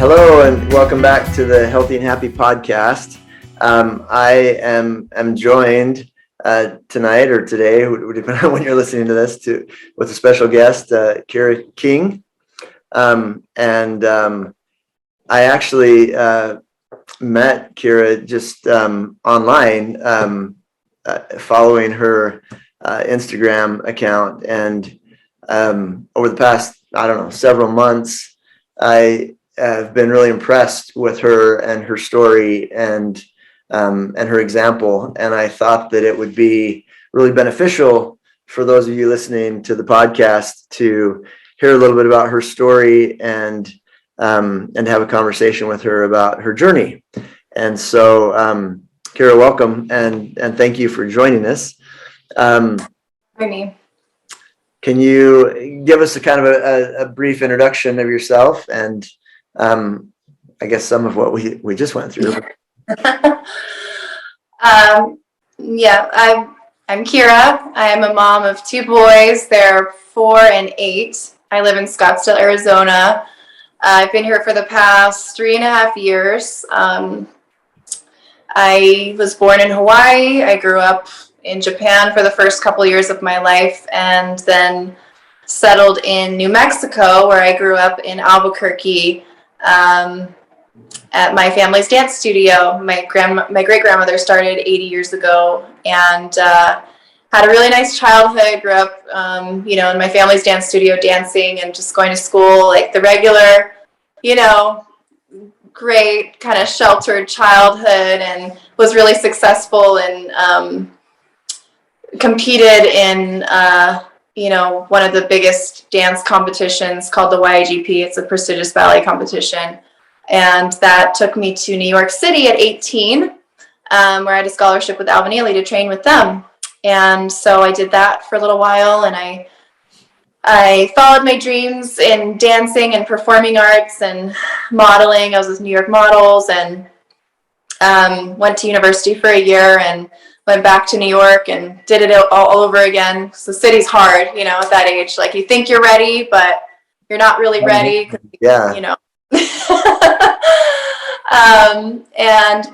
Hello and welcome back to the Healthy and Happy podcast. I am joined tonight or today, depending on when you're listening to this, with a special guest, Kyra King. I actually met Kyra just online, following her Instagram account, and over the past, several months, I have been really impressed with her and her story and her example. And I thought that it would be really beneficial for those of you listening to the podcast to hear a little bit about her story and have a conversation with her about her journey. And so, Kyra, welcome and thank you for joining us. Can you give us a kind of a brief introduction of yourself and I guess some of what we just went through? I'm Kyra. I am a mom of two boys. They're 4 and 8. I live in Scottsdale, Arizona. I've been here for the past 3.5 years. I was born in Hawaii. I grew up in Japan for the first couple years of my life, and then settled in New Mexico, where I grew up in Albuquerque, at my family's dance studio. My great-grandmother started 80 years ago, and had a really nice childhood. Grew up, in my family's dance studio, dancing and just going to school, like the regular, great kind of sheltered childhood, and was really successful and competed in one of the biggest dance competitions called the YIGP. It's a prestigious ballet competition. And that took me to New York City at 18, where I had a scholarship with Alvin Ailey to train with them. And so I did that for a little while, and I followed my dreams in dancing and performing arts and modeling. I was with New York Models, and went to university for a year and went back to New York and did it all over again. So the city's hard, at that age. Like, you think you're ready, but you're not really ready. Yeah. And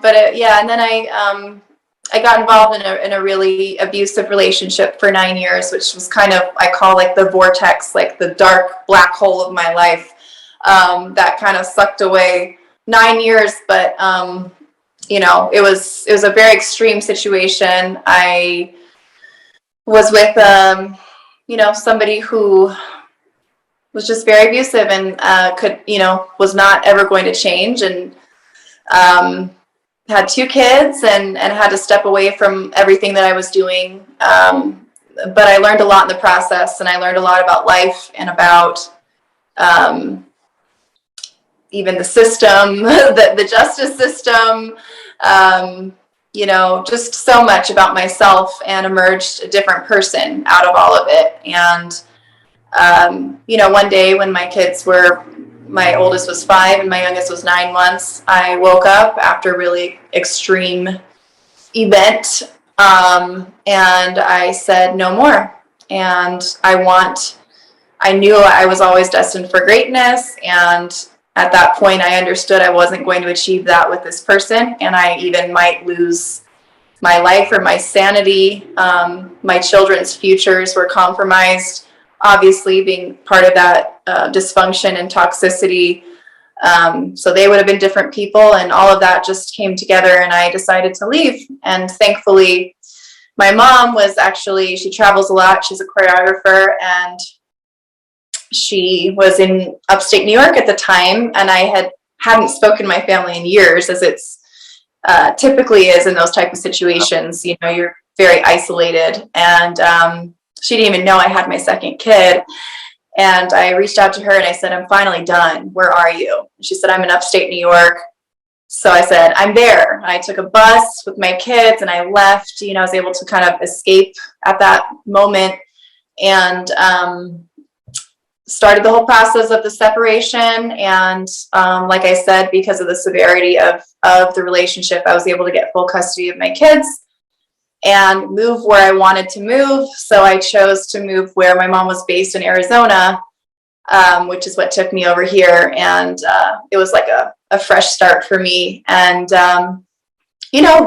then I got involved in a really abusive relationship for 9 years, which was kind of, I call like the vortex, like the dark black hole of my life, that kind of sucked away 9 years. But it was a very extreme situation. I was with somebody who was just very abusive and was not ever going to change, and had 2 kids and had to step away from everything that I was doing. But I learned a lot in the process, and I learned a lot about life and about even the system, the justice system, just so much about myself, and emerged a different person out of all of it. And one day when my oldest was 5 and my youngest was 9 months, I woke up after a really extreme event, and I said no more. And I knew I was always destined for greatness, and at that point I understood I wasn't going to achieve that with this person, and I even might lose my life or my sanity. My children's futures were compromised, obviously, being part of that dysfunction and toxicity. So they would have been different people, and all of that just came together, and I decided to leave. And thankfully, my mom she travels a lot. She's a choreographer, and she was in upstate New York at the time, and I hadn't spoken to my family in years, as it's typically is in those type of situations. You're very isolated, and she didn't even know I had my second kid. And I reached out to her and I said, "I'm finally done. Where are you?" She said, "I'm in upstate New York." So I said, "I'm there." I took a bus with my kids and I left. I was able to kind of escape at that moment, and started the whole process of the separation. And like I said, because of the severity of the relationship, I was able to get full custody of my kids and move where I wanted to move. So I chose to move where my mom was based in Arizona. which is what took me over here. And it was like a fresh start for me. And,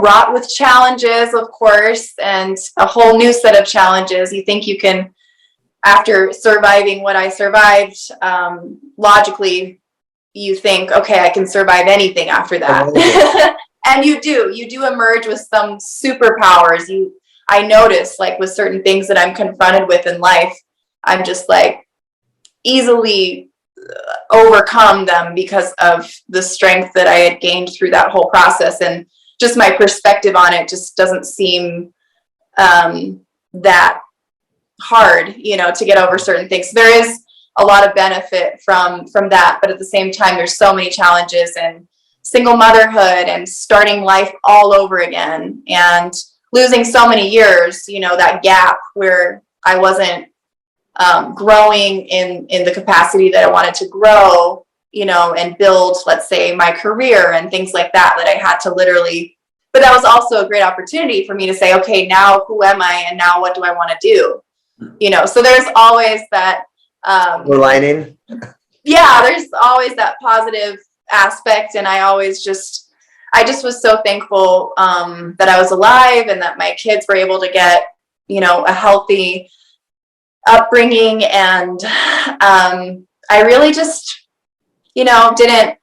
wrought with challenges, of course, and a whole new set of challenges. You think you can, after surviving what I survived, logically, you think, okay, I can survive anything after that. And you do emerge with some superpowers. I notice, like, with certain things that I'm confronted with in life, I'm just like easily overcome them because of the strength that I had gained through that whole process. And just my perspective on it just doesn't seem that hard, to get over certain things. There is a lot of benefit from that, but at the same time, there's so many challenges and single motherhood and starting life all over again and losing so many years, that gap where I wasn't growing in the capacity that I wanted to grow, and build, let's say, my career and things like that I had to literally, but that was also a great opportunity for me to say, okay, now who am I? And now what do I want to do? So there's always that, lining. Yeah, there's always that positive aspect. And I just was so thankful, that I was alive and that my kids were able to get, a healthy upbringing. And, I really just, didn't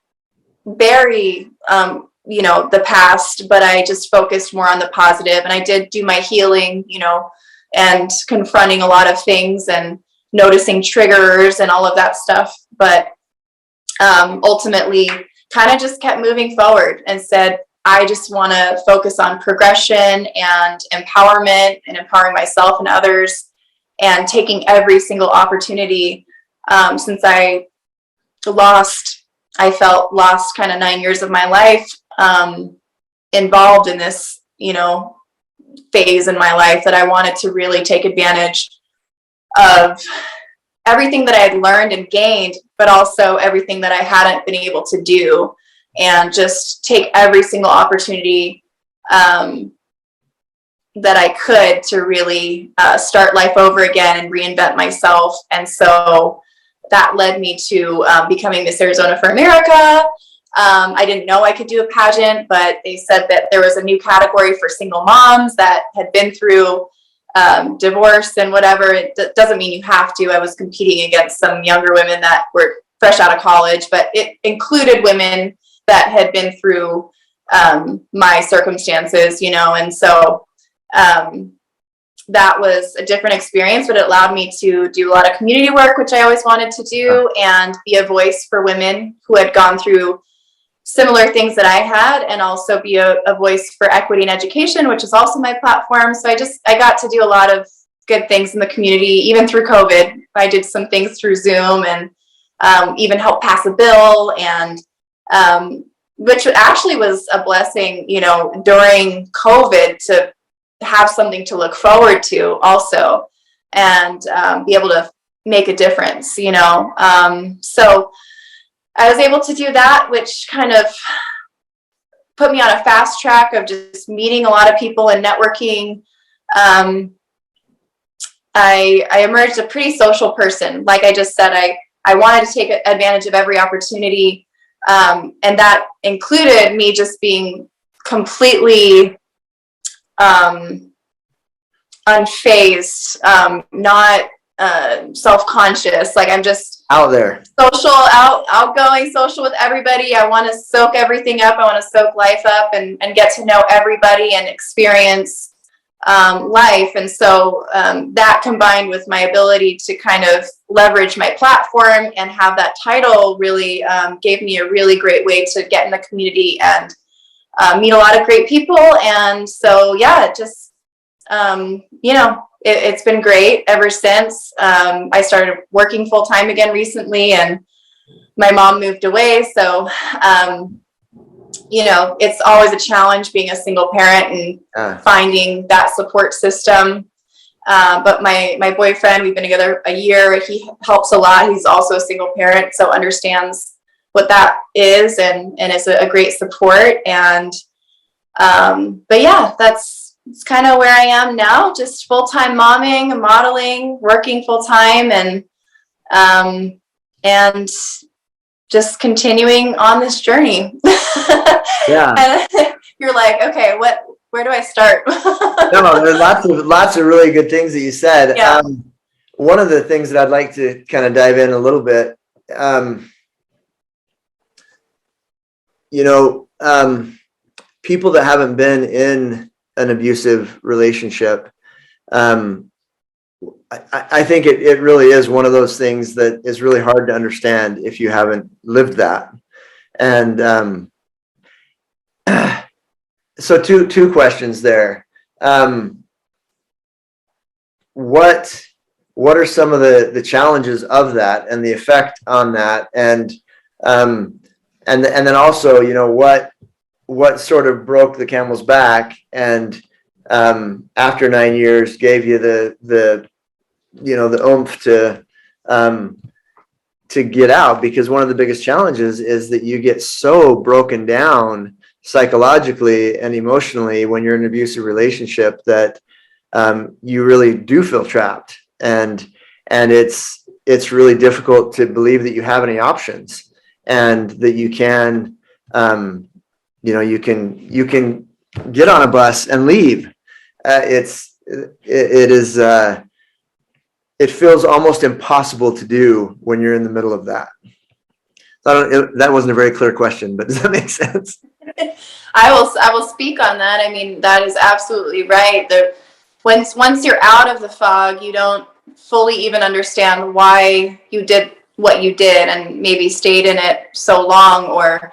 bury, the past, but I just focused more on the positive. And I did do my healing, and confronting a lot of things and noticing triggers and all of that stuff. But ultimately kind of just kept moving forward and said, I just want to focus on progression and empowerment and empowering myself and others and taking every single opportunity. Since I felt lost kind of 9 years of my life, involved in this, phase in my life, that I wanted to really take advantage of everything that I had learned and gained, but also everything that I hadn't been able to do, and just take every single opportunity that I could to really start life over again and reinvent myself. And so that led me to becoming Miss Arizona for America. I didn't know I could do a pageant, but they said that there was a new category for single moms that had been through divorce and whatever. It doesn't mean you have to. I was competing against some younger women that were fresh out of college, but it included women that had been through my circumstances, and so that was a different experience, but it allowed me to do a lot of community work, which I always wanted to do, and be a voice for women who had gone through similar things that I had, and also be a voice for equity and education, which is also my platform. So I got to do a lot of good things in the community, even through COVID. I did some things through Zoom, and even helped pass a bill, and which actually was a blessing, during COVID, to have something to look forward to also, and be able to make a difference, so I was able to do that, which kind of put me on a fast track of just meeting a lot of people and networking. I emerged a pretty social person. Like I just said, I wanted to take advantage of every opportunity. And that included me just being completely unfazed, not self-conscious. Like I'm just out there, outgoing, social with everybody. I want to soak everything up. I want to soak life up and get to know everybody and experience life. And so that, combined with my ability to kind of leverage my platform and have that title, really gave me a really great way to get in the community and meet a lot of great people. And so, yeah, it just, it's been great ever since. I started working full time again recently, and my mom moved away. So, it's always a challenge being a single parent and finding that support system. But my boyfriend, we've been together a year. He helps a lot. He's also a single parent, so understands what that is, and is a great support. And, but yeah, it's kind of where I am now, just full-time momming, modeling, working full-time. And and just continuing on this journey. Yeah. And you're like, okay, where do I start? No, there's lots of really good things that you said. Yeah. One of the things that I'd like to kind of dive in a little bit, people that haven't been in an abusive relationship, I think it really is one of those things that is really hard to understand if you haven't lived that. And so two questions there. What are some of the challenges of that and the effect on that? And then also, what sort of broke the camel's back and after 9 years gave you the oomph to get out? Because one of the biggest challenges is that you get so broken down psychologically and emotionally when you're in an abusive relationship that you really do feel trapped, and it's really difficult to believe that you have any options and that you can you can get on a bus and leave. It feels almost impossible to do when you're in the middle of that. That wasn't a very clear question, but does that make sense? I will speak on that. I mean, that is absolutely right. Once you're out of the fog, you don't fully even understand why you did what you did and maybe stayed in it so long, or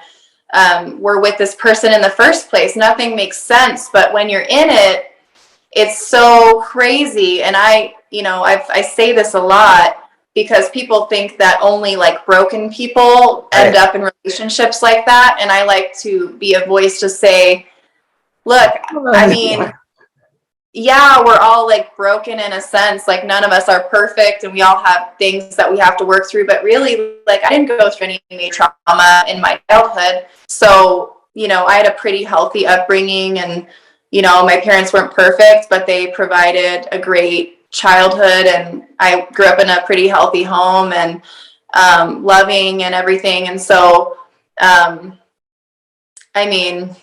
were with this person in the first place. Nothing makes sense. But when you're in it, it's so crazy. And I say this a lot because people think that only like broken people end up in relationships like that. And I like to be a voice to say, look, I mean, yeah, we're all like broken in a sense. Like none of us are perfect and we all have things that we have to work through. But really, like I didn't go through any major trauma in my childhood. So, I had a pretty healthy upbringing, and, my parents weren't perfect, but they provided a great childhood, and I grew up in a pretty healthy home and loving and everything. And so, I mean,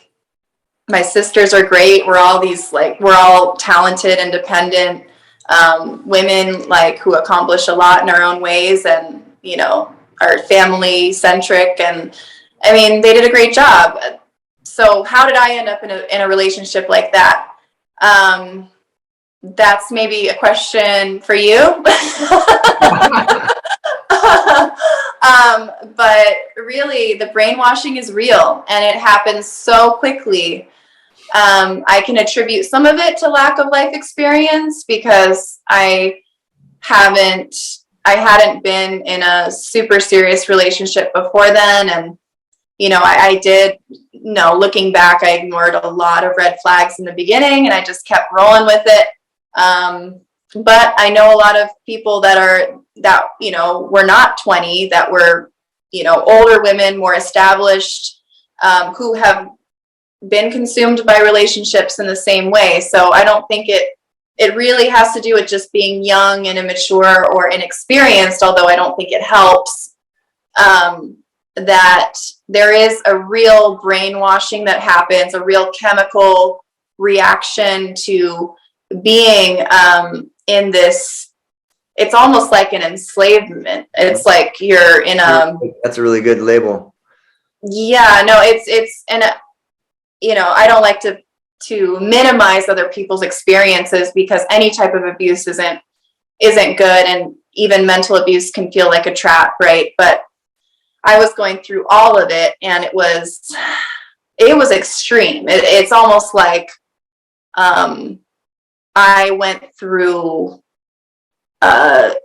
my sisters are great. We're all talented, independent women, like who accomplish a lot in our own ways, and are family centric. And I mean, they did a great job. So how did I end up in a relationship like that? That's maybe a question for you. But really, the brainwashing is real, and it happens so quickly. I can attribute some of it to lack of life experience because I hadn't been in a super serious relationship before then. And, I did, looking back, I ignored a lot of red flags in the beginning and I just kept rolling with it. But I know a lot of people that were not 20, that were, older women, more established, who have been consumed by relationships in the same way. So I don't think it really has to do with just being young and immature or inexperienced, although I don't think it helps, that there is a real brainwashing that happens, a real chemical reaction to being in this. It's almost like an enslavement. It's like you're in That's a really good label. Yeah, no, it's and I don't like to minimize other people's experiences, because any type of abuse isn't good, and even mental abuse can feel like a trap, right? But I was going through all of it, and it was extreme. It's almost like I went through like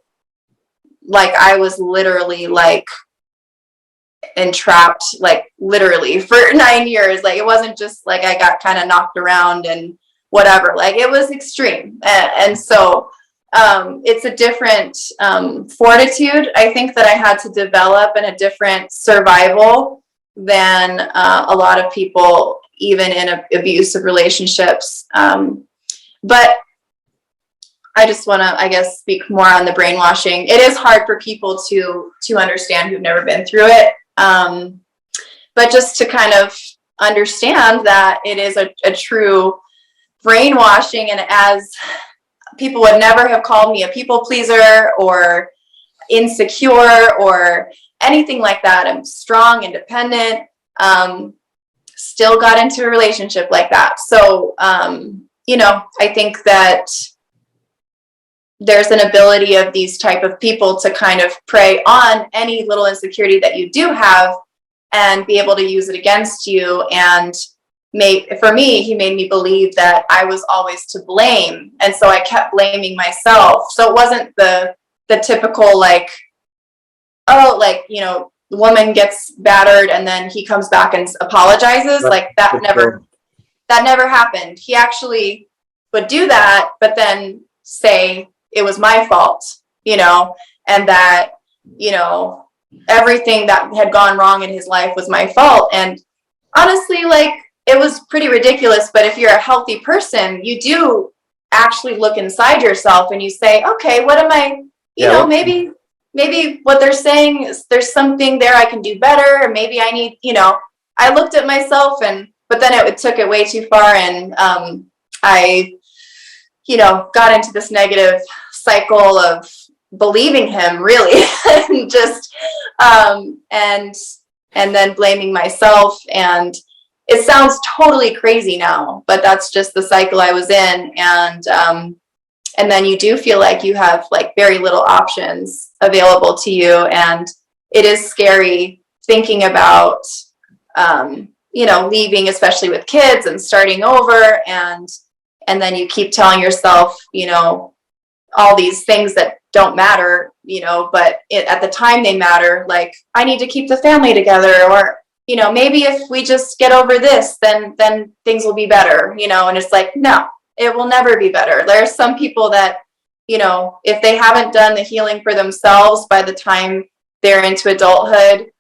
I was literally like entrapped, like literally for 9 years. Like it wasn't just like I got kind of knocked around and whatever. Like it was extreme, and so it's a different fortitude, I think, that I had to develop, and a different survival than a lot of people, even in abusive relationships. But I just want to, I guess, speak more on the brainwashing. It is hard for people to understand who've never been through it. But just to kind of understand that it is a true brainwashing, and as people would never have called me a people pleaser or insecure or anything like that. I'm strong, independent, still got into a relationship like that. So, you know, I think that there's an ability of these type of people to kind of prey on any little insecurity that you do have and be able to use it against you. And for me, he made me believe that I was always to blame. And so I kept blaming myself. So it wasn't the typical, like, oh, like, you know, the woman gets battered and then he comes back and apologizes. Like that never happened. He actually would do that, but then say it was my fault, you know, and that, you know, everything that had gone wrong in his life was my fault. And honestly, like, it was pretty ridiculous. But if you're a healthy person, you do actually look inside yourself and you say, okay, what am I, you know, maybe what they're saying is there's something there I can do better. Or maybe I need, you know, I looked at myself but then it took it way too far. And I, you know, got into this negative cycle of believing him, really, and just, and then blaming myself. And it sounds totally crazy now, but that's just the cycle I was in. And then you do feel like you have like very little options available to you. And it is scary thinking about, you know, leaving, especially with kids and starting over. And then you keep telling yourself, you know, all these things that don't matter, you know, but at the time they matter. Like, I need to keep the family together, or, you know, maybe if we just get over this, then things will be better, you know. And it's like, no, it will never be better. There's some people that, you know, if they haven't done the healing for themselves by the time they're into adulthood,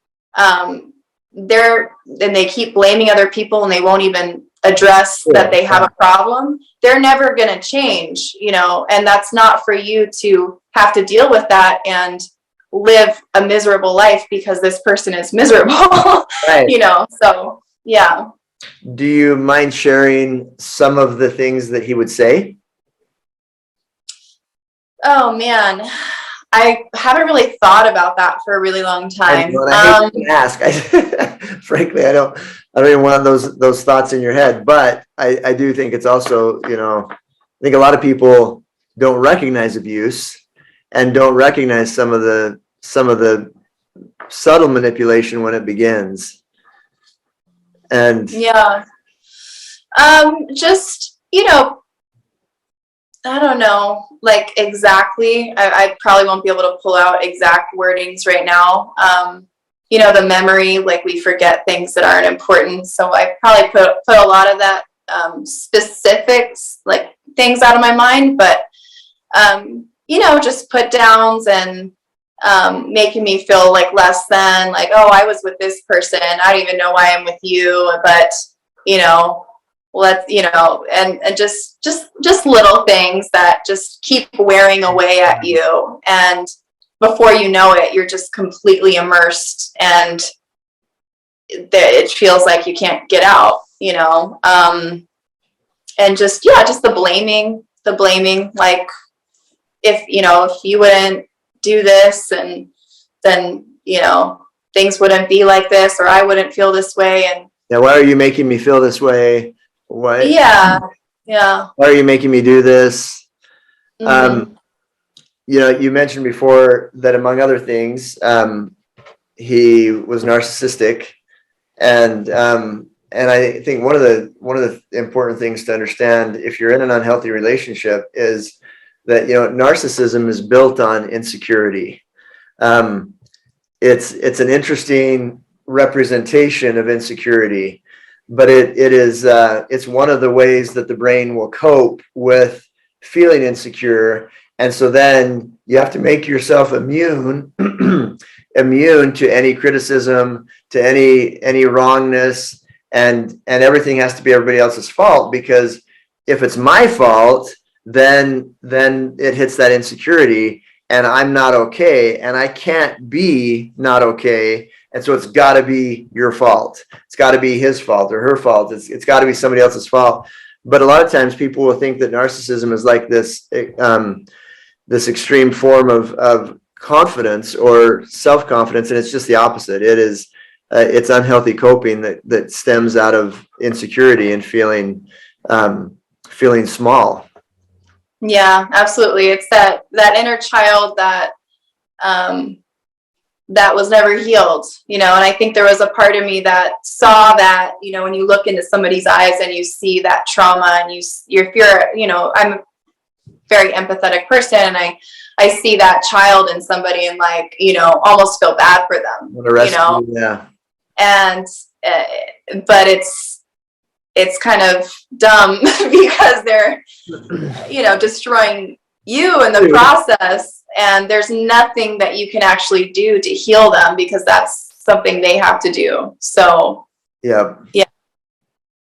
they keep blaming other people and they won't even address that they have a problem. They're never going to change, you know, and that's not for you to have to deal with that and live a miserable life because this person is miserable, right. You know, so yeah. Do you mind sharing some of the things that he would say? Oh man, I haven't really thought about that for a really long time. I hate to ask. Frankly, I don't even want those thoughts in your head, but I do think it's also, you know, I think a lot of people don't recognize abuse and don't recognize some of the subtle manipulation when it begins. And yeah, just, you know, I don't know, like exactly. I probably won't be able to pull out exact wordings right now. You know, the memory, like we forget things that aren't important. So I probably put a lot of that specifics, like things out of my mind. But, you know, just put downs and making me feel like less than, like, oh, I was with this person. I don't even know why I'm with you. But, you know, let's, you know, and just little things that just keep wearing away at you. And before you know it, you're just completely immersed and it feels like you can't get out, you know. And just the blaming, like, if, you know, if you wouldn't do this, and then, you know, things wouldn't be like this, or I wouldn't feel this way. And yeah, why are you making me feel this way? Why? Yeah. Why are you making me do this? Mm-hmm. You know, you mentioned before that among other things, he was narcissistic, and I think one of the important things to understand if you're in an unhealthy relationship is that, you know, narcissism is built on insecurity. It's an interesting representation of insecurity, but it's one of the ways that the brain will cope with feeling insecure. And so then you have to make yourself immune to any criticism, to any wrongness, and everything has to be everybody else's fault, because if it's my fault, then it hits that insecurity, and I'm not okay, and I can't be not okay. And so it's got to be your fault. It's got to be his fault or her fault. It's got to be somebody else's fault. But a lot of times people will think that narcissism is like this this extreme form of confidence or self-confidence, and it's just the opposite. It is it's unhealthy coping that stems out of insecurity and feeling small. Yeah, absolutely. It's that inner child that that was never healed, and I think there was a part of me that saw that, when you look into somebody's eyes and you see that trauma and you're fear, I'm a very empathetic person, and I see that child in somebody and almost feel bad for them, Yeah. and but it's kind of dumb because they're destroying you in the process, and there's nothing that you can actually do to heal them because that's something they have to do. So yeah.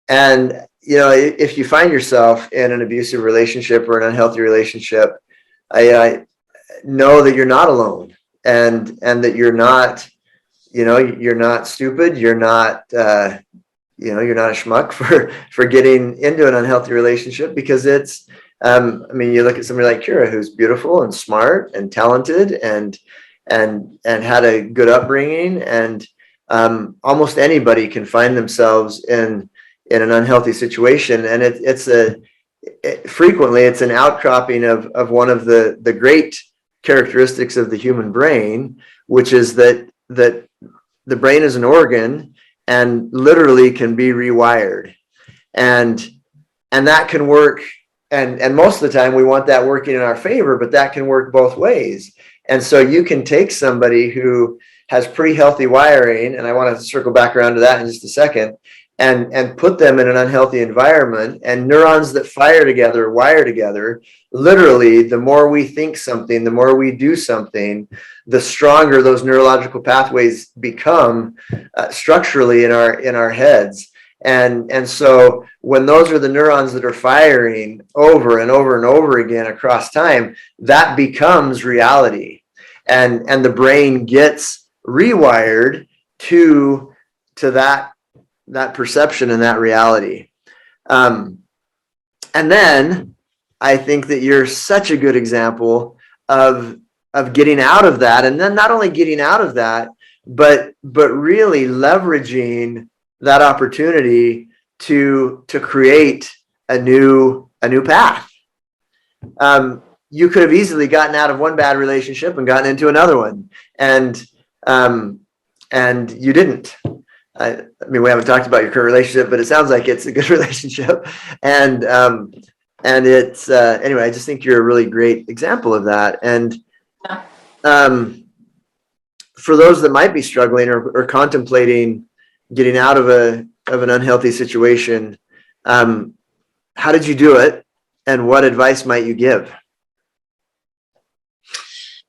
And if you find yourself in an abusive relationship or an unhealthy relationship, I know that you're not alone, and that you're not you're not stupid, you're not you're not a schmuck for getting into an unhealthy relationship, because it's you look at somebody like Kyra, who's beautiful and smart and talented and had a good upbringing, and almost anybody can find themselves in an unhealthy situation, and frequently it's an outcropping of one of the great characteristics of the human brain, which is that the brain is an organ and literally can be rewired, and that can work, and most of the time we want that working in our favor, but that can work both ways. And so you can take somebody who has pretty healthy wiring, and I want to circle back around to that in just a second, and put them in an unhealthy environment, and neurons that fire together wire together. Literally, the more we think something, the more we do something, the stronger those neurological pathways become structurally in our heads. And so when those are the neurons that are firing over and over and over again across time, that becomes reality, and the brain gets rewired to that perception and that reality. And then I think that you're such a good example of getting out of that, and then not only getting out of that, but really leveraging that opportunity to create a new path. You could have easily gotten out of one bad relationship and gotten into another one, and you didn't. I mean, we haven't talked about your current relationship, but it sounds like it's a good relationship. And it's, anyway, I just think you're a really great example of that. And for those that might be struggling or contemplating getting out of an unhealthy situation, how did you do it? And what advice might you give?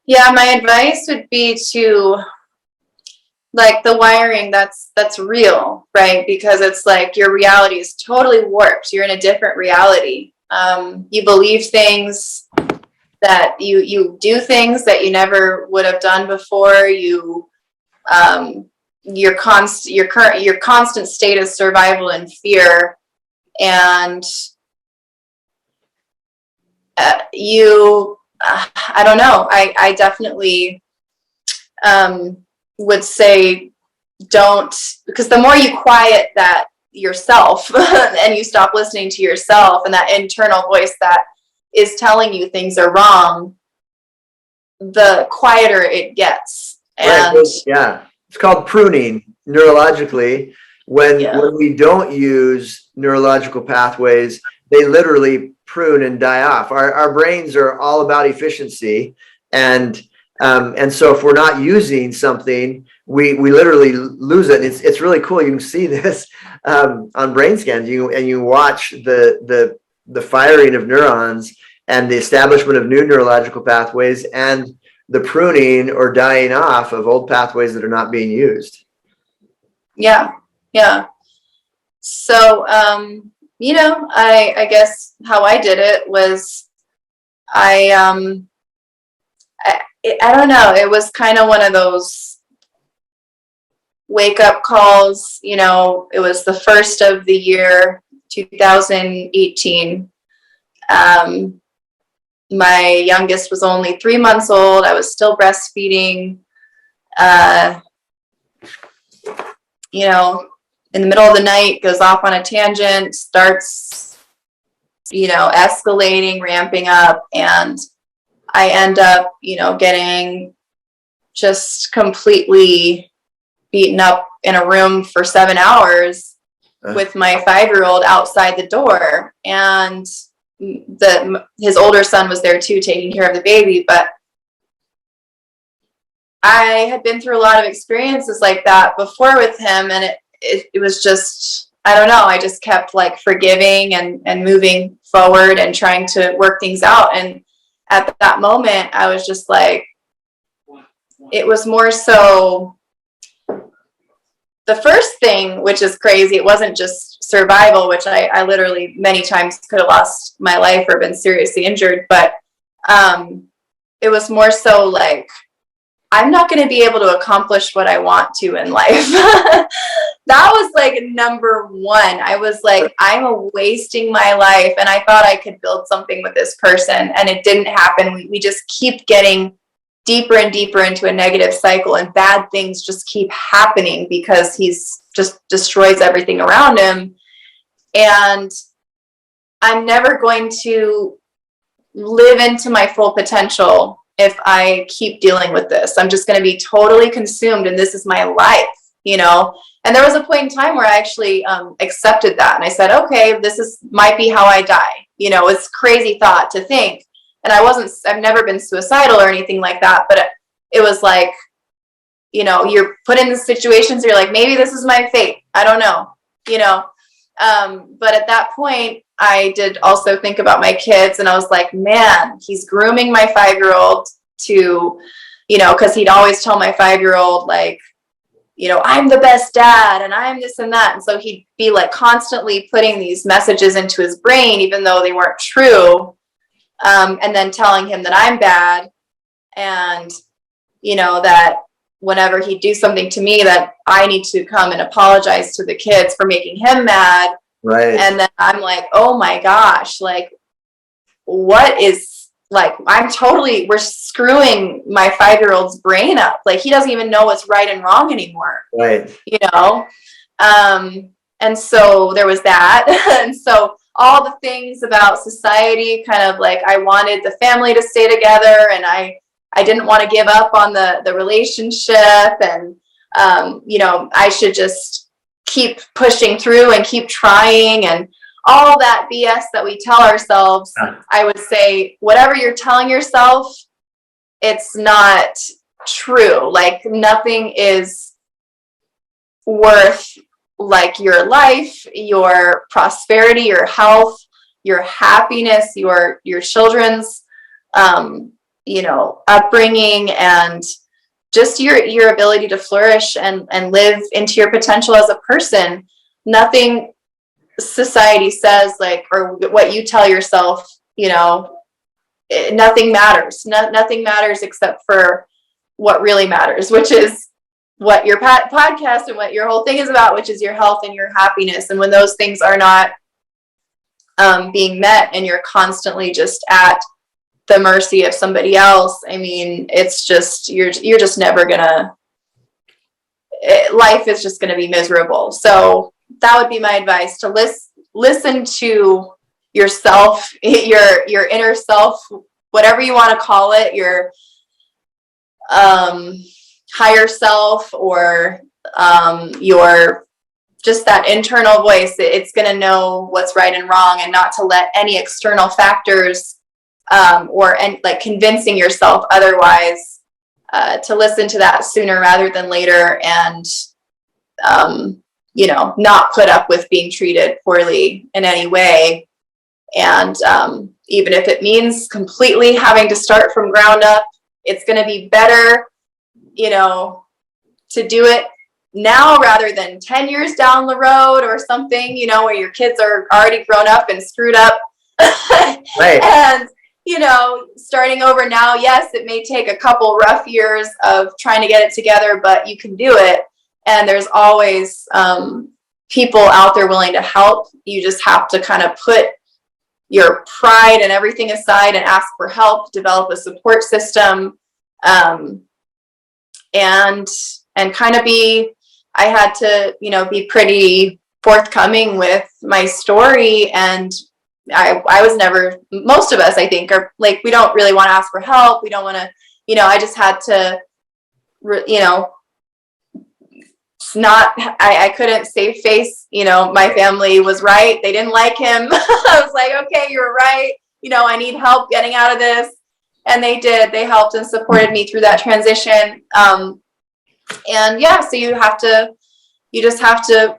Yeah, my advice would be to, the wiring that's real, right? Because it's your reality is totally warped. You're in a different reality. You believe things that you do things that you never would have done before. Your constant state of survival and fear, and I don't know. I definitely would say don't, because the more you quiet that yourself and you stop listening to yourself and that internal voice that is telling you things are wrong, the quieter it gets. And right. Yeah, it's called pruning neurologically. When we don't use neurological pathways, they literally prune and die off. Our brains are all about efficiency, and so if we're not using something, we literally lose it. It's really cool. You can see this on brain scans. You watch the firing of neurons and the establishment of new neurological pathways, and the pruning or dying off of old pathways that are not being used. Yeah. So I guess how I did it was I don't know. It was kind of one of those wake up calls. You know, it was the first of the year, 2018. My youngest was only 3 months old. I was still breastfeeding. You know, in the middle of the night, goes off on a tangent, starts, you know, escalating, ramping up, and I end up, you know, getting just completely beaten up in a room for 7 hours with my 5-year-old outside the door. And his older son was there too, taking care of the baby. But I had been through a lot of experiences like that before with him, and it was just, I don't know, I just kept like forgiving and moving forward and trying to work things out. And at that moment, I was just like, it was more so the first thing, which is crazy. It wasn't just survival, which I literally many times could have lost my life or been seriously injured. But it was more so like, I'm not going to be able to accomplish what I want to in life. That was like number one. I was like, I'm wasting my life. And I thought I could build something with this person. And it didn't happen. We just keep getting deeper and deeper into a negative cycle, and bad things just keep happening because he's just destroys everything around him. And I'm never going to live into my full potential if I keep dealing with this. I'm just going to be totally consumed, and this is my life, you know? And there was a point in time where I actually accepted that. And I said, okay, might be how I die. You know, it's a crazy thought to think. And I've never been suicidal or anything like that, but it was like, you know, you're put in the situations, you're like, maybe this is my fate. I don't know, you know? But at that point, I did also think about my kids, and I was like, man, he's grooming my 5-year-old to, you know, because he'd always tell my 5-year-old, like, you know, I'm the best dad and I'm this and that. And so he'd be like constantly putting these messages into his brain, even though they weren't true. And then telling him that I'm bad, and, you know, that whenever he'd do something to me, that I need to come and apologize to the kids for making him mad. Right. And then I'm like, oh my gosh, like, what is, like, we're screwing my 5-year-old's brain up. Like, he doesn't even know what's right and wrong anymore. Right. You know? And so there was that. And so all the things about society, kind of like, I wanted the family to stay together, and I didn't want to give up on the relationship, and you know, I should just keep pushing through and keep trying, and all that BS that we tell ourselves. I would say, whatever you're telling yourself, it's not true. Like, nothing is worth, like, your life, your prosperity, your health, your happiness, your children's you know, upbringing, and just your ability to flourish and live into your potential as a person. Nothing society says, like, or what you tell yourself, you know, nothing matters. Nothing matters except for what really matters, which is what your podcast and what your whole thing is about, which is your health and your happiness. And when those things are not being met, and you're constantly just at the mercy of somebody else, I mean, it's just, you're just never gonna, life is just gonna be miserable. So that would be my advice, to listen to yourself, your inner self, whatever you want to call it, your higher self, or your, just that internal voice. It's going to know what's right and wrong, and not to let any external factors and like convincing yourself otherwise, to listen to that sooner rather than later, and you know, not put up with being treated poorly in any way. And even if it means completely having to start from ground up, it's going to be better, you know, to do it now rather than 10 years down the road or something, you know, where your kids are already grown up and screwed up. Right. And, starting over now, yes, it may take a couple rough years of trying to get it together, but you can do it. And there's always people out there willing to help. You just have to kind of put your pride and everything aside and ask for help, develop a support system, and kind of I had to, be pretty forthcoming with my story. And I was never, most of us, I think, are like, we don't really want to ask for help. We don't want to, I just had to, I couldn't save face. My family was right. They didn't like him. I was like, okay, you're right. I need help getting out of this. And they did. They helped and supported me through that transition. And yeah, so you just have to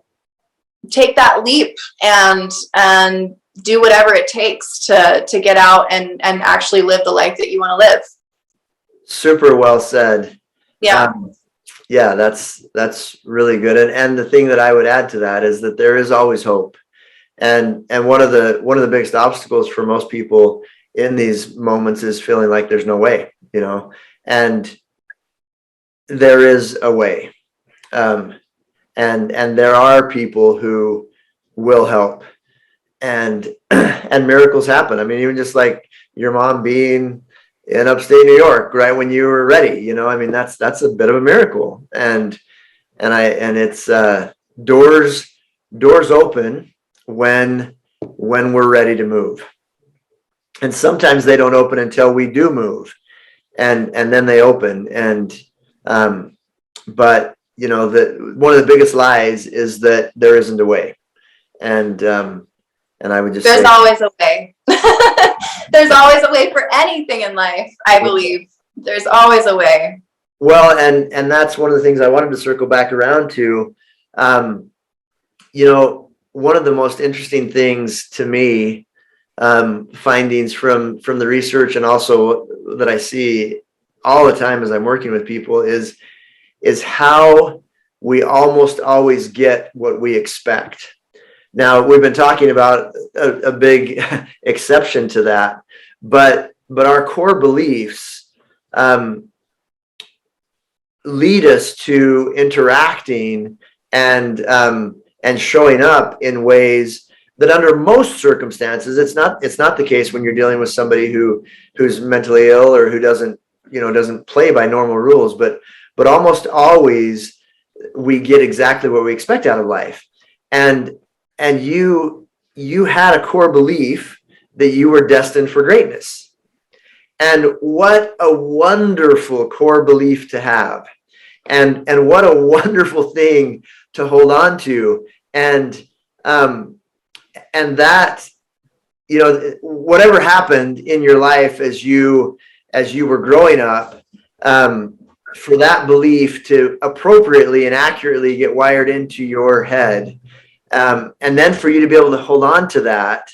take that leap and do whatever it takes to get out and actually live the life that you want to live. Super well said. Yeah. Yeah, that's really good. And the thing that I would add to that is that there is always hope. And one of the biggest obstacles for most people in these moments is feeling like there's no way, and there is a way. And there are people who will help, and miracles happen. I mean, even just like your mom being in upstate New York right when you were ready, I mean, that's a bit of a miracle. And it's doors open when we're ready to move. And sometimes they don't open until we do move, and then they open. And but one of the biggest lies is that there isn't a way. And I would just there's always a way. There's always a way for anything in life, I believe. There's always a way. Well, and that's one of the things I wanted to circle back around to. One of the most interesting things to me, findings from the research, and also that I see all the time as I'm working with people, is how we almost always get what we expect. Now, we've been talking about a big exception to that, but our core beliefs lead us to interacting and showing up in ways that, under most circumstances, it's not the case when you're dealing with somebody who's mentally ill or who doesn't play by normal rules, but almost always we get exactly what we expect out of life. And you had a core belief that you were destined for greatness. And what a wonderful core belief to have. And what a wonderful thing to hold on to. And that, whatever happened in your life as you were growing up, for that belief to appropriately and accurately get wired into your head, and then for you to be able to hold on to that,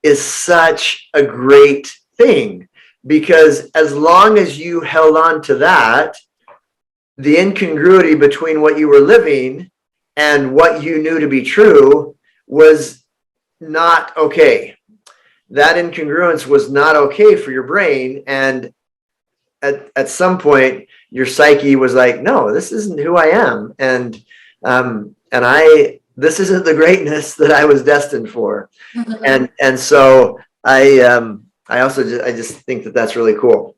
is such a great thing. Because as long as you held on to that, the incongruity between what you were living and what you knew to be true was not okay. That incongruence was not okay for your brain. And at some point, your psyche was like, no, this isn't who I am. And this isn't the greatness that I was destined for. And so I just think that that's really cool.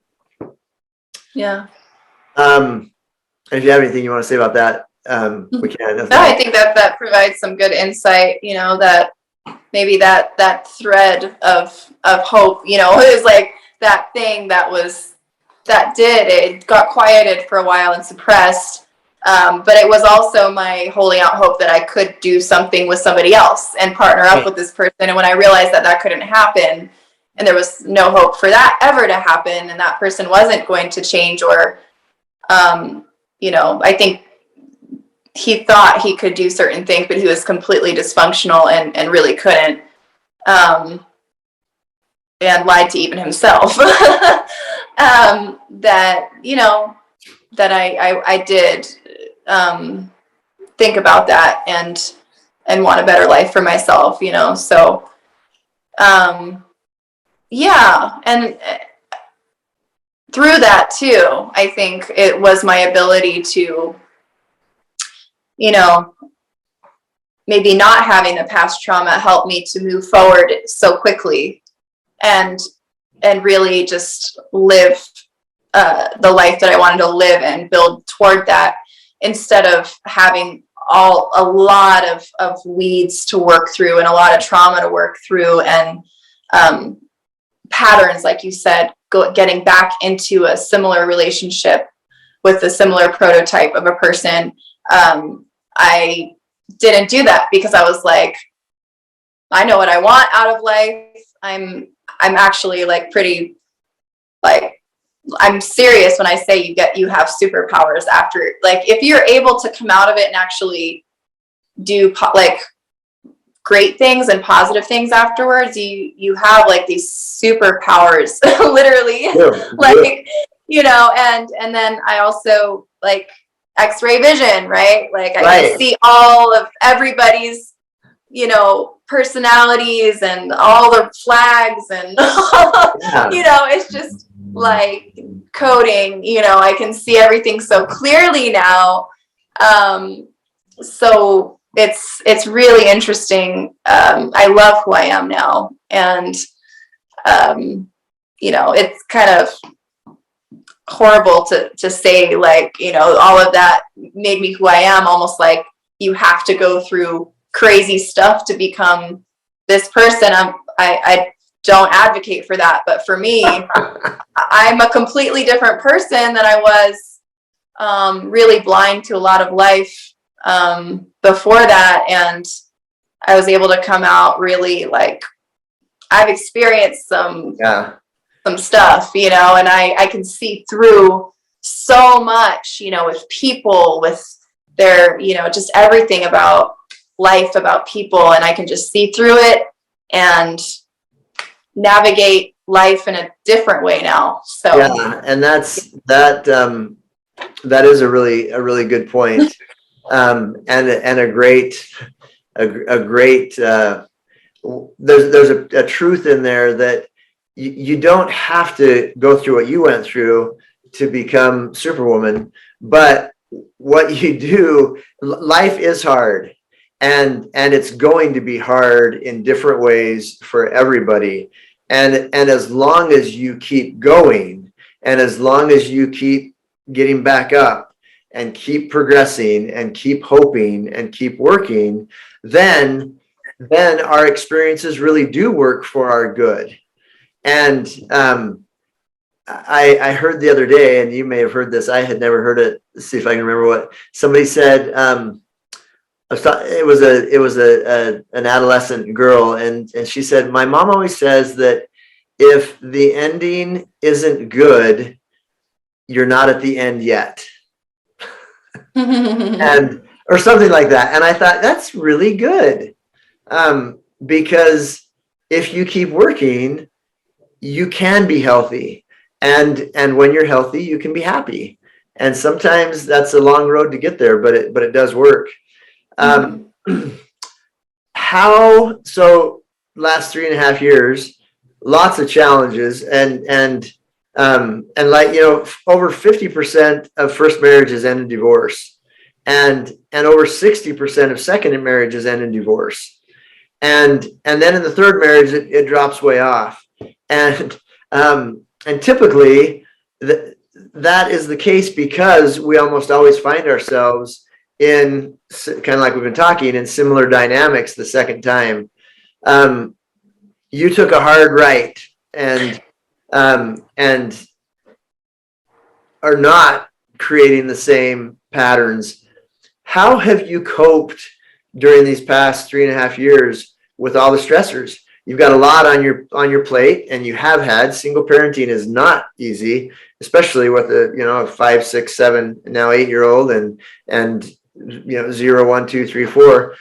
Yeah. And if you have anything you want to say about that, we can. No, I think that provides some good insight, that maybe that thread of hope, is like that thing it got quieted for a while and suppressed. But it was also my holding out hope that I could do something with somebody else and partner up with this person. And when I realized that couldn't happen, and there was no hope for that ever to happen, and that person wasn't going to change, or, I think he thought he could do certain things, but he was completely dysfunctional and really couldn't, and lied to even himself. That I did think about that and want a better life for myself, so yeah. And through that too, I think it was my ability to, you know, maybe not having the past trauma helped me to move forward so quickly and really just live the life that I wanted to live and build toward that, instead of having a lot of weeds to work through and a lot of trauma to work through, and patterns, like you said, getting back into a similar relationship with a similar prototype of a person. I didn't do that because I was like, I know what I want out of life. I'm actually like pretty, like, I'm serious when I say you have superpowers after, like, if you're able to come out of it and actually do like great things and positive things afterwards, you have like these superpowers, literally. Yeah. Like, you know, and then I also like X-ray vision, right? Like I can see all of everybody's, you know, personalities and all the flags and you know, it's just like coding, you know, I can see everything so clearly now. So it's really interesting. I love who I am now, and you know, it's kind of horrible to say, like, you know, all of that made me who I am, almost like you have to go through crazy stuff to become this person. I don't advocate for that, but for me, I'm a completely different person than I was, really blind to a lot of life before that, and I was able to come out really, like, I've experienced some stuff, you know, and I can see through so much, you know, with people, with their, you know, just everything about life, about people, and I can just see through it and navigate life in a different way now. So yeah, and that is a really good point, and a great there's a truth in there that you don't have to go through what you went through to become Superwoman, but what you do, life is hard, and it's going to be hard in different ways for everybody. And as long as you keep going, and as long as you keep getting back up and keep progressing and keep hoping and keep working, then our experiences really do work for our good. And I heard the other day, and you may have heard this, I had never heard it. Let's see if I can remember what somebody said. It was an adolescent girl, and she said, my mom always says that if the ending isn't good, you're not at the end yet. And or something like that. And I thought, that's really good, because if you keep working, you can be healthy, and when you're healthy, you can be happy. And sometimes that's a long road to get there, but it does work. So last 3.5 years, lots of challenges, and like, you know, over 50% of first marriages end in divorce, and over 60% of second marriages end in divorce, and then in the third marriage it drops way off, and typically that is the case because we almost always find ourselves in, kind of like we've been talking, in similar dynamics the second time. You took a hard right, and are not creating the same patterns. How have you coped during these past 3.5 years with all the stressors? You've got a lot on your plate, and you have had. Single parenting is not easy, especially with a 5, 6, 7, now 8-year-old, and 0, 1, 2, 3, 4.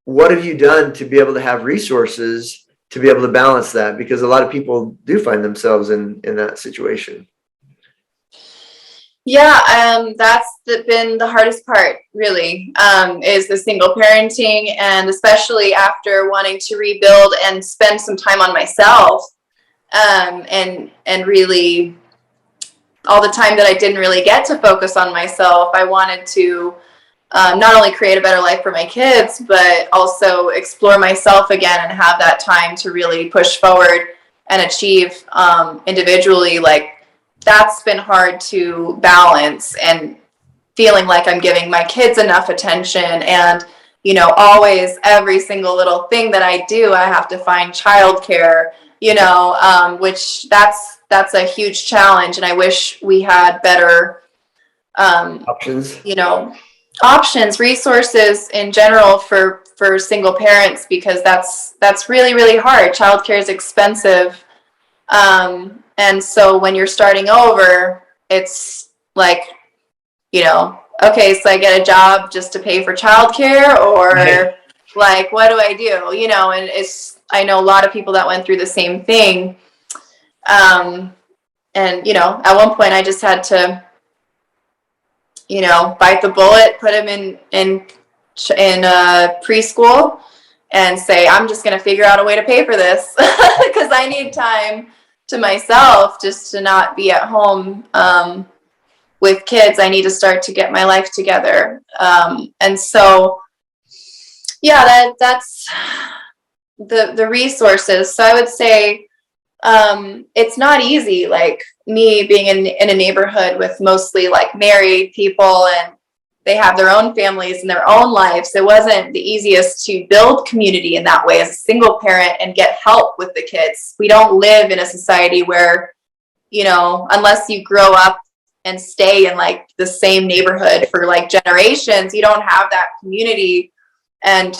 What have you done to be able to have resources to be able to balance that? Because a lot of people do find themselves in that situation. Yeah, that's been the hardest part, really, is the single parenting, and especially after wanting to rebuild and spend some time on myself, and really all the time that I didn't really get to focus on myself. I wanted to not only create a better life for my kids, but also explore myself again and have that time to really push forward and achieve individually. Like, that's been hard to balance, and feeling like I'm giving my kids enough attention, and always every single little thing that I do, I have to find childcare, which that's a huge challenge, and I wish we had better Options. options, resources in general for single parents, because that's really, really hard. Childcare is expensive. And so when you're starting over, it's like, okay, so I get a job just to pay for childcare, or Right. like, what do I do? And I know a lot of people that went through the same thing. And at one point I just had to, bite the bullet, put him in preschool, and say, I'm just going to figure out a way to pay for this because I need time to myself, just to not be at home with kids. I need to start to get my life together. And so, yeah, that's the resources. So I would say it's not easy, like me being in a neighborhood with mostly like married people, and they have their own families and their own lives. It wasn't the easiest to build community in that way as a single parent and get help with the kids. We don't live in a society where, unless you grow up and stay in like the same neighborhood for like generations, you don't have that community. And,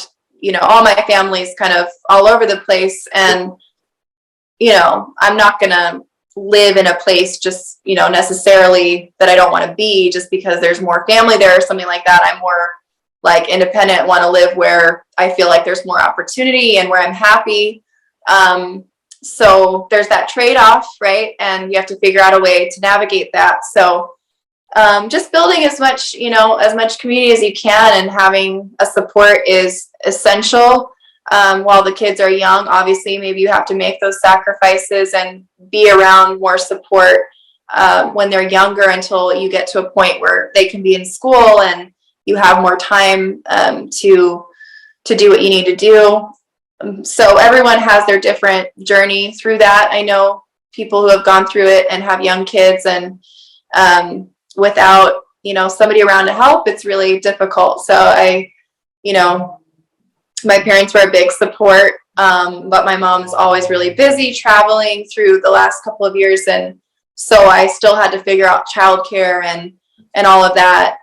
all my family's kind of all over the place. And, I'm not going to live in a place just, necessarily that I don't want to be just because there's more family there or something like that. I'm more like independent, want to live where I feel like there's more opportunity and where I'm happy. So there's that trade-off, right? And you have to figure out a way to navigate that. So just building as much community as you can, and having a support is essential. While the kids are young, obviously, maybe you have to make those sacrifices and be around more support when they're younger, until you get to a point where they can be in school and you have more time to do what you need to do. So everyone has their different journey through that. I know people who have gone through it and have young kids, and without somebody around to help, it's really difficult. So my parents were a big support, but my mom's always really busy traveling through the last couple of years, and so I still had to figure out childcare and all of that.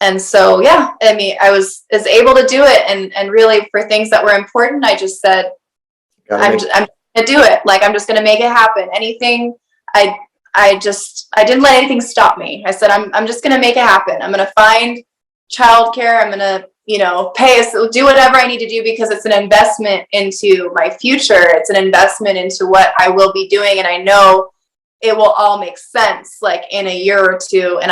And so, yeah, I mean, I was able to do it, and really for things that were important, I just said, I'm gonna do it. Like, I'm just gonna make it happen. Anything, I didn't let anything stop me. I said, I'm just gonna make it happen. I'm gonna find childcare. I'm gonna pay us, do whatever I need to do, because it's an investment into my future. It's an investment into what I will be doing. And I know it will all make sense, like in a year or two, and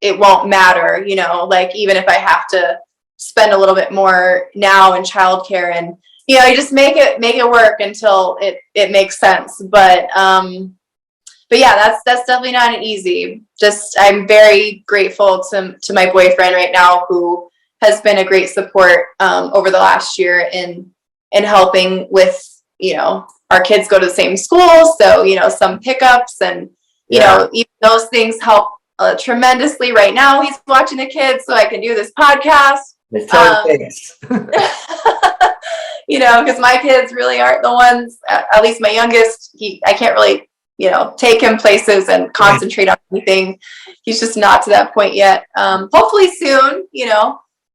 it won't matter, like even if I have to spend a little bit more now in childcare, and, you just make it work until it makes sense. But yeah, that's definitely not easy. Just, I'm very grateful to my boyfriend right now, who has been a great support over the last year in helping with, our kids go to the same school. So, some pickups and, even those things help tremendously. Right now, he's watching the kids so I can do this podcast. Because my kids really aren't the ones, at least my youngest, I can't really, take him places and concentrate on anything. He's just not to that point yet. Hopefully soon,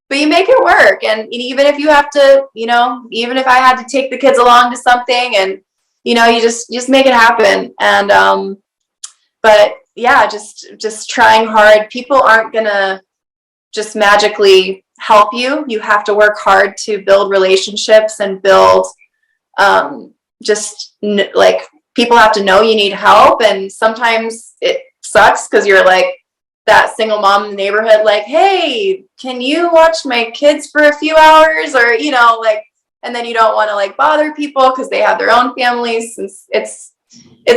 but you make it work. And even if you have to, even if I had to take the kids along to something, and, you just make it happen. And, but yeah, just trying hard. People aren't gonna just magically help you. You have to work hard to build relationships and build, like, people have to know you need help. And sometimes it sucks because you're like, that single mom in the neighborhood, like, hey, can you watch my kids for a few hours? Or, like, and then you don't want to like bother people because they have their own families. It's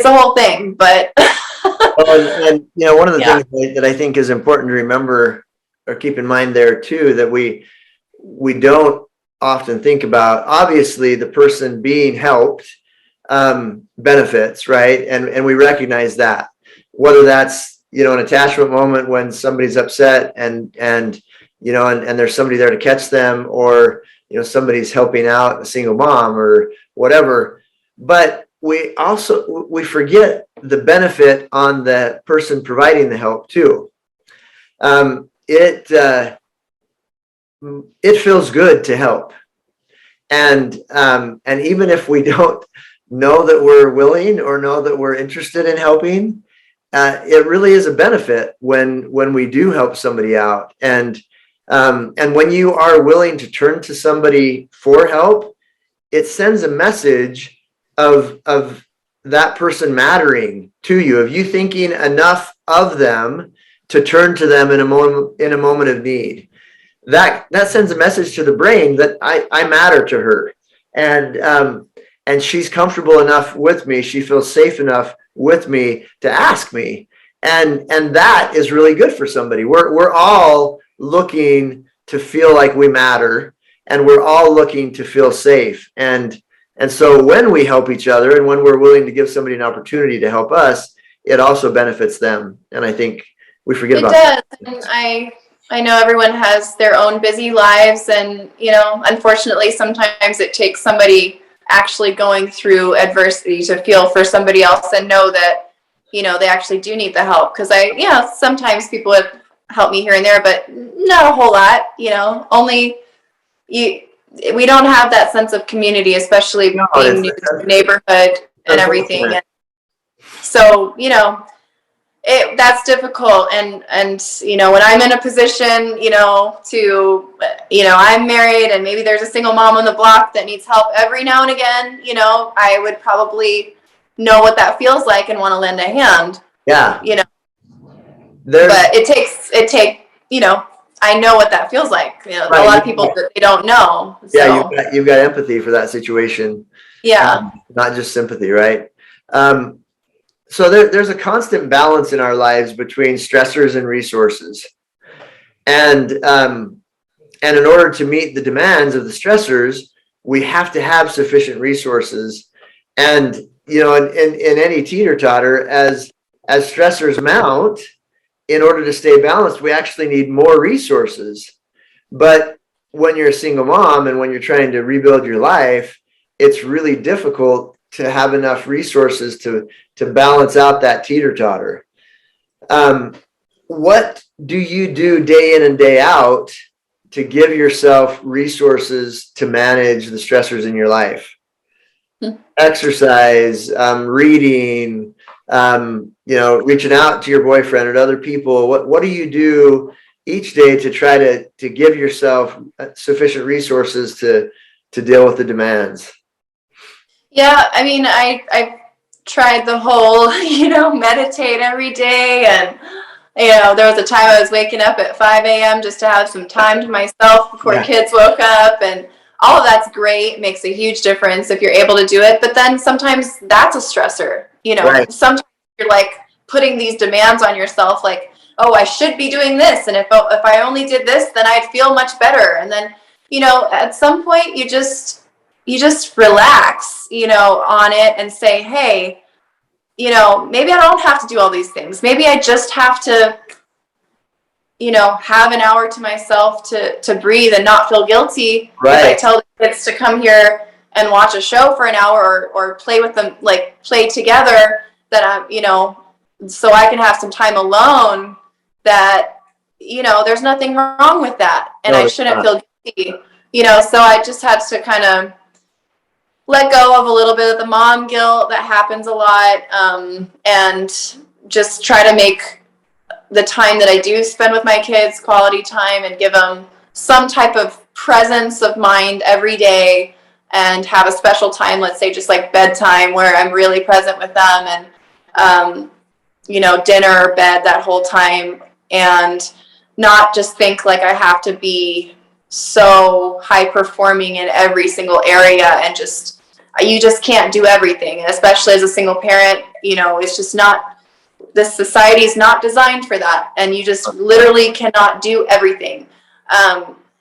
a whole thing, but and one of the yeah. things that I think is important to remember or keep in mind there too, that we don't often think about, obviously the person being helped benefits, right? And we recognize that, whether that's, an attachment moment when somebody's upset and there's somebody there to catch them, or, somebody's helping out a single mom or whatever. But we forget the benefit on the person providing the help too. It feels good to help. And even if we don't know that we're willing or know that we're interested in helping, it really is a benefit when we do help somebody out. And when you are willing to turn to somebody for help, it sends a message of that person mattering to you, of you thinking enough of them to turn to them in a moment of need. That sends a message to the brain that I matter to her, and she's comfortable enough with me. She feels safe enough with me to ask me, and that is really good for somebody. We're all looking to feel like we matter, and we're all looking to feel safe. And so when we help each other, and when we're willing to give somebody an opportunity to help us, it also benefits them. And I think we forget about that. It does. And I know everyone has their own busy lives, and unfortunately sometimes it takes somebody actually going through adversity to feel for somebody else and know that they actually do need the help. Because sometimes people have helped me here and there, but not a whole lot. Only we don't have that sense of community, especially being new to the neighborhood and everything. And so that's difficult. And when I'm in a position I'm married and maybe there's a single mom on the block that needs help every now and again, I would probably know what that feels like and want to lend a hand. Yeah. But it takes I know what that feels like. Right. A lot of people that they don't know. So. Yeah, you've got empathy for that situation. Yeah. Not just sympathy, right? So there's a constant balance in our lives between stressors and resources. And in order to meet the demands of the stressors, we have to have sufficient resources. And, in any teeter-totter, as stressors mount, in order to stay balanced, we actually need more resources. But when you're a single mom and when you're trying to rebuild your life, it's really difficult to have enough resources to balance out that teeter-totter. What do you do day in and day out to give yourself resources to manage the stressors in your life? Exercise, reading, reaching out to your boyfriend and other people. What do you do each day to try to give yourself sufficient resources to deal with the demands? Yeah, I mean, I've tried the whole, meditate every day. And, there was a time I was waking up at 5 a.m. just to have some time to myself before kids woke up. And all of that's great. It makes a huge difference if you're able to do it. But then sometimes that's a stressor. Right. Sometimes you're like putting these demands on yourself, like, oh, I should be doing this. And if I only did this, then I'd feel much better. And then, at some point you just relax, on it and say, hey, maybe I don't have to do all these things. Maybe I just have to, have an hour to myself to breathe and not feel guilty. Right. If I tell the kids to come here and watch a show for an hour or play with them, like play together, that I'm, so I can have some time alone, that, there's nothing wrong with that. And I shouldn't feel guilty, so I just had to kind of let go of a little bit of the mom guilt that happens a lot, and just try to make the time that I do spend with my kids quality time, and give them some type of presence of mind every day, and have a special time, let's say just like bedtime, where I'm really present with them, and dinner, bed, that whole time, and not just think like I have to be so high performing in every single area, and you just can't do everything. And especially as a single parent, it's just not, this society is not designed for that. And you just literally cannot do everything.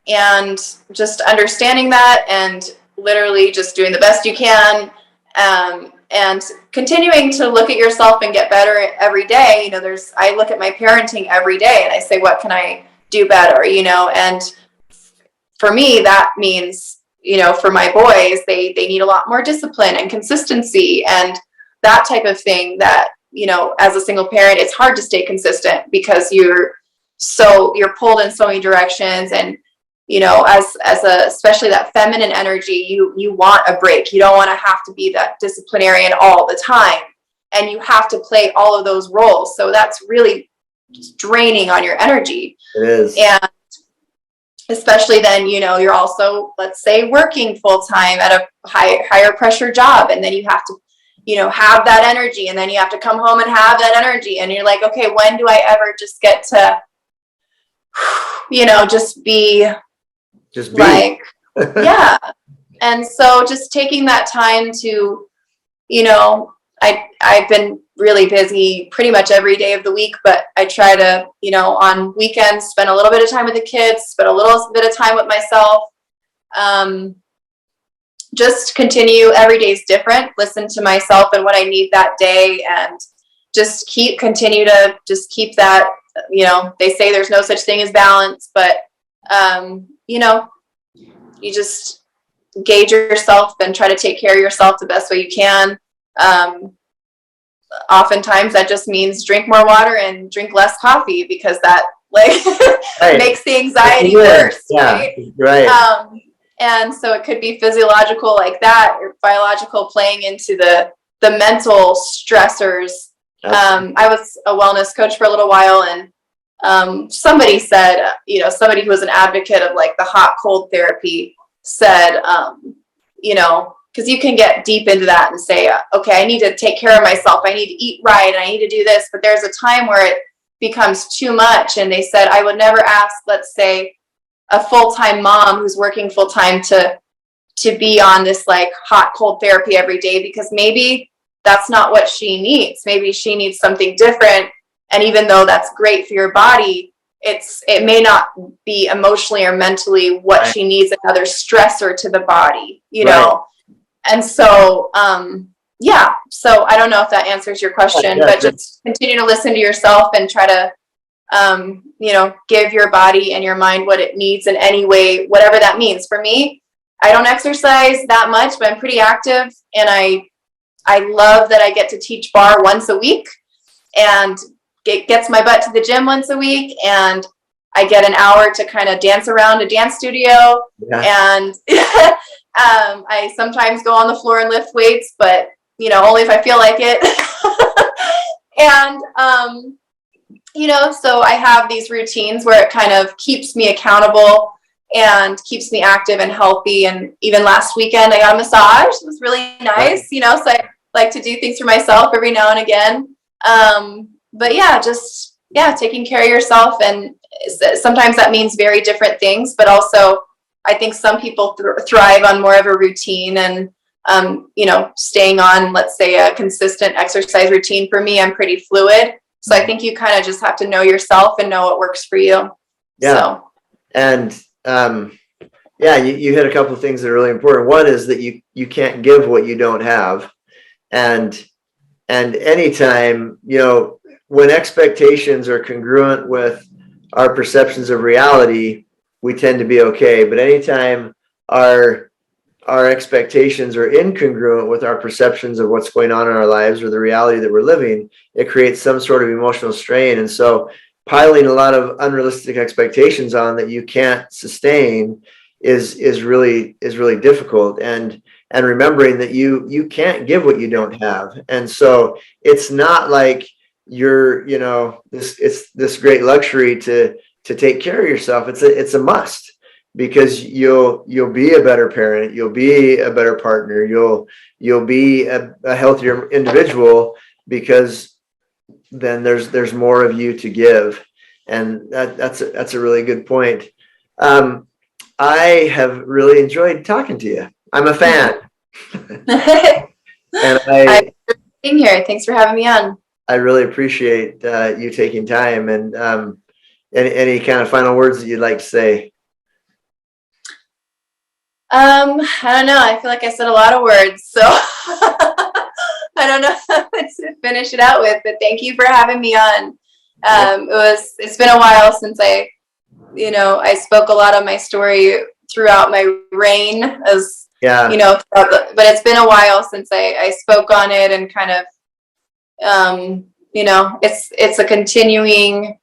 And just understanding that and literally just doing the best you can, and continuing to look at yourself and get better every day. I look at my parenting every day and I say, what can I do better? And for me, that means, for my boys, they need a lot more discipline and consistency and that type of thing that, as a single parent, it's hard to stay consistent because you're pulled in so many directions. And, especially that feminine energy, you want a break. You don't want to have to be that disciplinarian all the time. And you have to play all of those roles. So that's really draining on your energy. It is. And especially then, you're also, let's say, working full time at a higher pressure job. And then you have to, have that energy. And then you have to come home and have that energy. And you're like, okay, when do I ever just get to, just be like, yeah. And so just taking that time to, I've been really busy pretty much every day of the week, but I try to, on weekends, spend a little bit of time with the kids, spend a little bit of time with myself. Just continue. Every day is different. Listen to myself and what I need that day, and just continue to just keep that, they say there's no such thing as balance, but, you just gauge yourself and try to take care of yourself the best way you can. Oftentimes that just means drink more water and drink less coffee, because that right. makes the anxiety worse. Yeah, right. And so it could be physiological like that, or biological, playing into the mental stressors. I was a wellness coach for a little while, and somebody said, somebody who was an advocate of like the hot cold therapy said, because you can get deep into that and say, okay, I need to take care of myself. I need to eat right. And I need to do this. But there's a time where it becomes too much. And they said, I would never ask, let's say, a full-time mom who's working full-time to be on this like hot cold therapy every day, because maybe that's not what she needs. Maybe she needs something different. And even though that's great for your body, it may not be emotionally or mentally what right. she needs, another stressor to the body, know. And so, so I don't know if that answers your question, but just continue to listen to yourself and try to, give your body and your mind what it needs in any way, whatever that means. For me, I don't exercise that much, but I'm pretty active, and I love that I get to teach bar once a week, and it gets my butt to the gym once a week, and I get an hour to kind of dance around a dance studio, and I sometimes go on the floor and lift weights, but only if I feel like it. And so I have these routines where it kind of keeps me accountable and keeps me active and healthy. And even last weekend I got a massage. It was really nice, so I like to do things for myself every now and again. But taking care of yourself, and sometimes that means very different things, but also I think some people thrive on more of a routine and, staying on, let's say, a consistent exercise routine. For me, I'm pretty fluid. So I think you kind of just have to know yourself and know what works for you. Yeah. So. And, you hit a couple of things that are really important. One is that you can't give what you don't have. And anytime, when expectations are congruent with our perceptions of reality, we tend to be okay. But anytime our expectations are incongruent with our perceptions of what's going on in our lives or the reality that we're living, it creates some sort of emotional strain. And so piling a lot of unrealistic expectations on that you can't sustain is really difficult. And remembering that you can't give what you don't have. And so it's not like you're, this great luxury to take care of yourself. It's a must, because you'll be a better parent, you'll be a better partner, you'll be a healthier individual, because then there's more of you to give. And that's a really good point. I have really enjoyed talking to you. I'm a fan. And I'm being here. Thanks for having me on. I really appreciate you taking time. And any kind of final words that you'd like to say? I don't know. I feel like I said a lot of words, so I don't know what to finish it out with. But thank you for having me on. It's been a while since I spoke a lot of my story throughout my reign as but it's been a while since I spoke on it, and kind of it's a continuing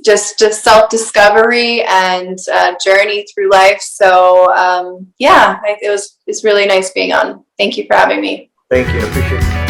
just self-discovery and journey through life. So it's really nice being on. Thank you for having me. Thank you. I appreciate it.